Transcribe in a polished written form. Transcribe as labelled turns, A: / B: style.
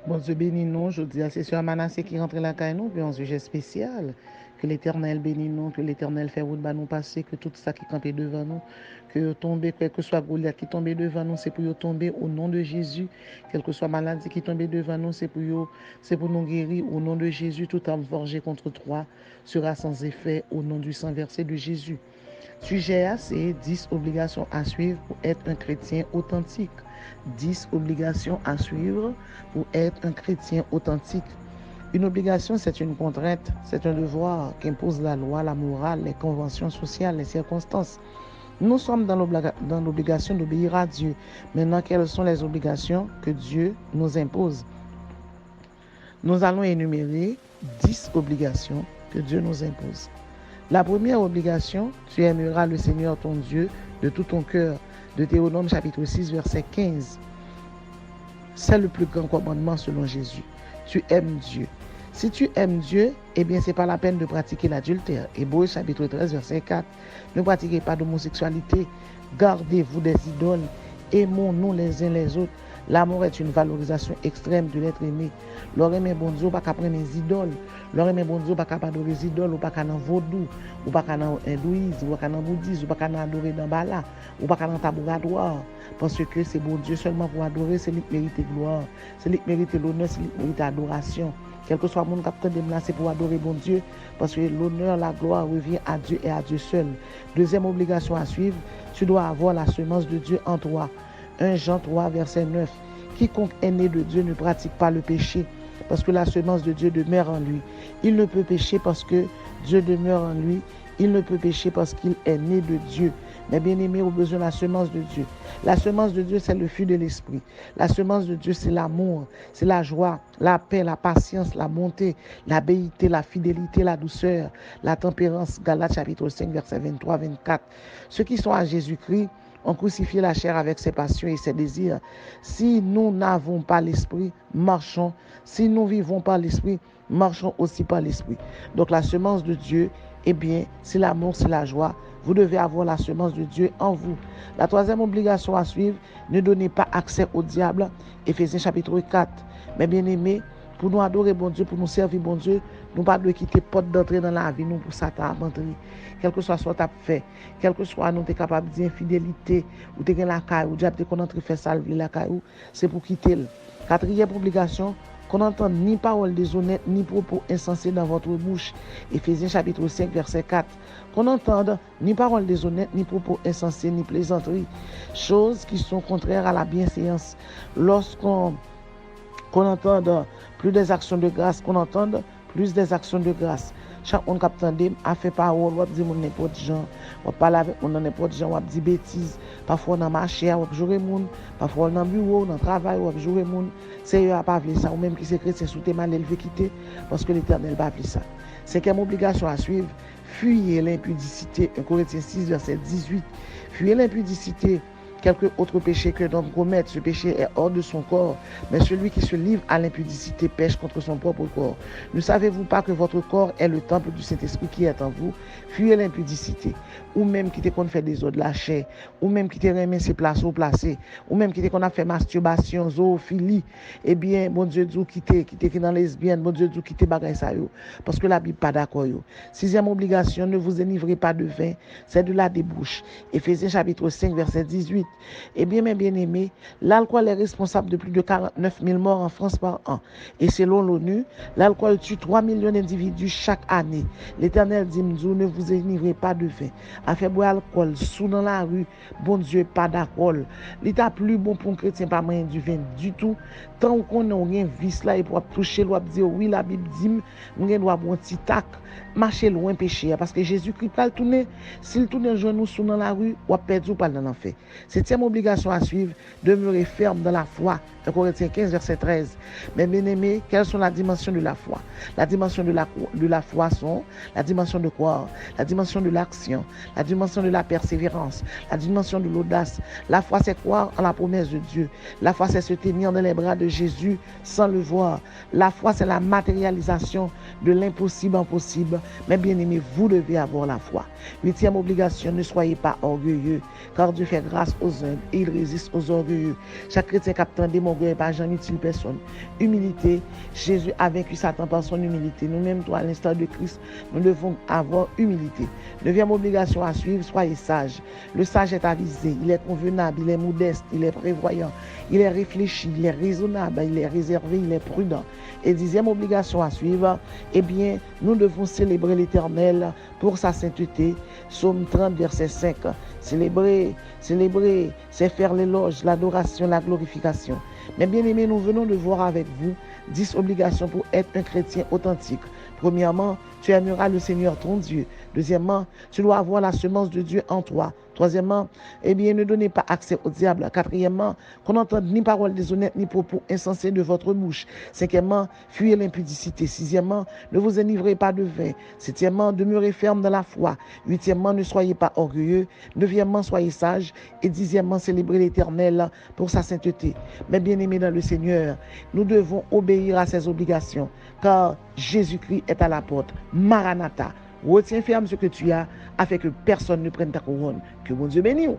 A: Bon Dieu bénis nous, je dis à c'est sur Manassé qui rentre la caille nous, puis un sujet spécial. Que l'Éternel bénisse nous, que l'Éternel fait route bas nous passer, que tout ça qui campait devant nous, que tomber, quel que soit Goliath qui tombe devant nous, c'est pour tomber au nom de Jésus. Quelle que soit maladie qui tombe devant nous, c'est pour nous guérir au nom de Jésus. Tout arme forgé contre toi sera sans effet au nom du sang versé de Jésus. Sujet A, c'est 10 obligations à suivre pour être un chrétien authentique. 10 obligations à suivre pour être un chrétien authentique. Une obligation, c'est une contrainte, c'est un devoir qu'impose la loi, la morale, les conventions sociales, les circonstances. Nous sommes dans l'obligation d'obéir à Dieu. Maintenant, quelles sont les obligations que Dieu nous impose? Nous allons énumérer 10 obligations que Dieu nous impose. La première obligation, tu aimeras le Seigneur ton Dieu de tout ton cœur. Deutéronome chapitre 6, verset 15. C'est le plus grand commandement selon Jésus. Tu aimes Dieu. Si tu aimes Dieu, eh bien, ce n'est pas la peine de pratiquer l'adultère. Hébreux chapitre 13, verset 4. Ne pratiquez pas d'homosexualité. Gardez-vous des idoles. Aimons-nous les uns les autres. L'amour est une valorisation extrême de l'être aimé. L'aurait aimé bon Dieu, pas qu'à prendre les idoles. L'aurait aimé bon Dieu, pas qu'à adorer les idoles, ou pas qu'à dans vaudou, ou pas qu'à dans hindouisme, ou pas qu'à dans bouddhisme, ou pas qu'à adorer dans bala, ou pas qu'à dans tabouradoir. Parce que c'est bon Dieu seulement pour adorer, c'est lui qui mérite gloire, c'est lui qui mérite l'honneur, c'est lui qui mérite adoration. Quel que soit mon capitaine de c'est pour adorer bon Dieu, parce que l'honneur, la gloire revient à Dieu et à Dieu seul. Deuxième obligation à suivre, tu dois avoir la semence de Dieu en toi. 1 Jean 3, verset 9. Quiconque est né de Dieu ne pratique pas le péché, parce que la semence de Dieu demeure en lui. Il ne peut pécher parce que Dieu demeure en lui. Il ne peut pécher parce qu'il est né de Dieu. Mais bien aimé, au besoin de la semence de Dieu. La semence de Dieu, c'est le fruit de l'esprit. La semence de Dieu, c'est l'amour, c'est la joie, la paix, la patience, la bonté, la béité, la fidélité, la douceur, la tempérance. Galates chapitre 5, verset 23-24. Ceux qui sont à Jésus-Christ ont crucifié la chair avec ses passions et ses désirs. Si nous n'avons pas l'esprit, marchons. Si nous vivons par l'esprit, marchons aussi par l'esprit. Donc la semence de Dieu, eh bien, c'est l'amour, c'est la joie. Vous devez avoir la semence de Dieu en vous. La troisième obligation à suivre, ne donnez pas accès au diable. Éphésiens chapitre 4. Mais bien aimés, pour nous adorer bon Dieu, pour nous servir bon Dieu, nous ne pouvons pas quitter porte d'entrée dans la vie, nous pour Satan entrer. Quel que soit ce que tu as fait, quel que soit nous sommes capables d'infidélité, ou de la caille, ou diable qu'on entre faire salver la caille, c'est pour quitter. Quatrième obligation, qu'on n'entende ni parole déshonnête, ni propos insensés dans votre bouche. Éphésiens chapitre 5, verset 4. Qu'on n'entende ni parole déshonnête, ni propos insensés, ni plaisanteries. Choses qui sont contraires à la bienséance. Lorsqu'on entende plus des actions de grâce, qu'on entende plus des actions de grâce. Chaque monde qui entend a fait parole, ou dit mon n'importe gens, ou parler avec mon n'importe gens, ou dit bêtises. Parfois dans marché, ou jouer moun, parfois dans bureau, dans travail, ou jouer moun. C'est eux à pas ça, ou même qui c'est chrétien sous tes mal élevé quitter, parce que l'Éternel va appeler ça. Cinquième obligation à suivre, fuyez l'impudicité. 1 Corinthiens 6, verset 18. Fuyez l'impudicité. Quelque autre péché que l'homme commette, ce péché est hors de son corps. Mais celui qui se livre à l'impudicité pêche contre son propre corps. Ne savez-vous pas que votre corps est le temple du Saint-Esprit qui est en vous? Fuyez l'impudicité. Ou même qui qu'on fait des eaux de la chair. Ou même qui remet ses places ou placés. Ou même qui qu'on a fait masturbation, zoophilie. Eh bien, bon Dieu dit qui dans lesbienne. Bon Dieu dit quitter bagay ça yo. Parce que la Bible pas d'accord yo. Sixième obligation, ne vous enivrez pas de vin. C'est de la débauche. Éphésiens chapitre 5, verset 18. Eh bien, mes bien-aimés, l'alcool est responsable de plus de 49 000 morts en France par an. Et selon l'ONU, l'alcool tue 3 millions d'individus chaque année. L'Éternel dit, ne vous enivrez pas de vin. A fait boire alcool, sous dans la rue, bon Dieu, pas d'alcool. L'état plus bon pour un chrétien, pas moyen du vin du tout. Tant qu'on n'a rien vice là, et pour toucher, l'on dire, oui, la Bible dit, on doit boire un petit tac, marcher loin péché. Parce que Jésus-Christ va le tourner. S'il tourne un genou sous dans la rue, on perd ou pas dans l'enfer. Septième obligation à suivre, demeurer ferme dans la foi. 1 Corinthiens 15, verset 13. Mais bien aimés, quelles sont la dimension de la foi? La dimension de la foi sont la dimension de croire, la dimension de l'action, la dimension de la persévérance, la dimension de l'audace. La foi, c'est croire en la promesse de Dieu. La foi, c'est se tenir dans les bras de Jésus sans le voir. La foi, c'est la matérialisation de l'impossible en possible. Mais bien aimés, vous devez avoir la foi. Huitième obligation, ne soyez pas orgueilleux, car Dieu fait grâce aux humbles et il résiste aux orgueilleux. Chaque chrétien qui a mon orgueil, pas jamais utile personne. Humilité, Jésus a vaincu Satan par son humilité. Nous-mêmes, toi, à l'instar de Christ, nous devons avoir humilité. Neuvième obligation à suivre, soyez sage. Le sage est avisé, il est convenable, il est modeste, il est prévoyant, il est réfléchi, il est raisonnable, il est réservé, il est prudent. Et dixième obligation à suivre, eh bien, nous devons célébrer l'Éternel pour sa sainteté. Psaume 30, verset 5. Célébrer, c'est faire l'éloge, l'adoration, la glorification. Mais bien aimés, nous venons de voir avec vous 10 obligations pour être un chrétien authentique. Premièrement, tu aimeras le Seigneur ton Dieu. Deuxièmement, tu dois avoir la semence de Dieu en toi. Troisièmement, eh bien, ne donnez pas accès au diable. Quatrièmement, qu'on n'entende ni parole déshonnête ni propos insensés de votre bouche. Cinquièmement, fuyez l'impudicité. Sixièmement, ne vous enivrez pas de vin. Septièmement, demeurez ferme dans la foi. Huitièmement, ne soyez pas orgueilleux. Neuvièmement, soyez sages. Et dixièmement, célébrez l'Éternel pour sa sainteté. Mais bien aimés dans le Seigneur, nous devons obéir à ses obligations, car Jésus-Christ est à la porte. Maranatha. Retiens ferme ce que tu as, afin que personne ne prenne ta couronne. Que bon Dieu bénisse.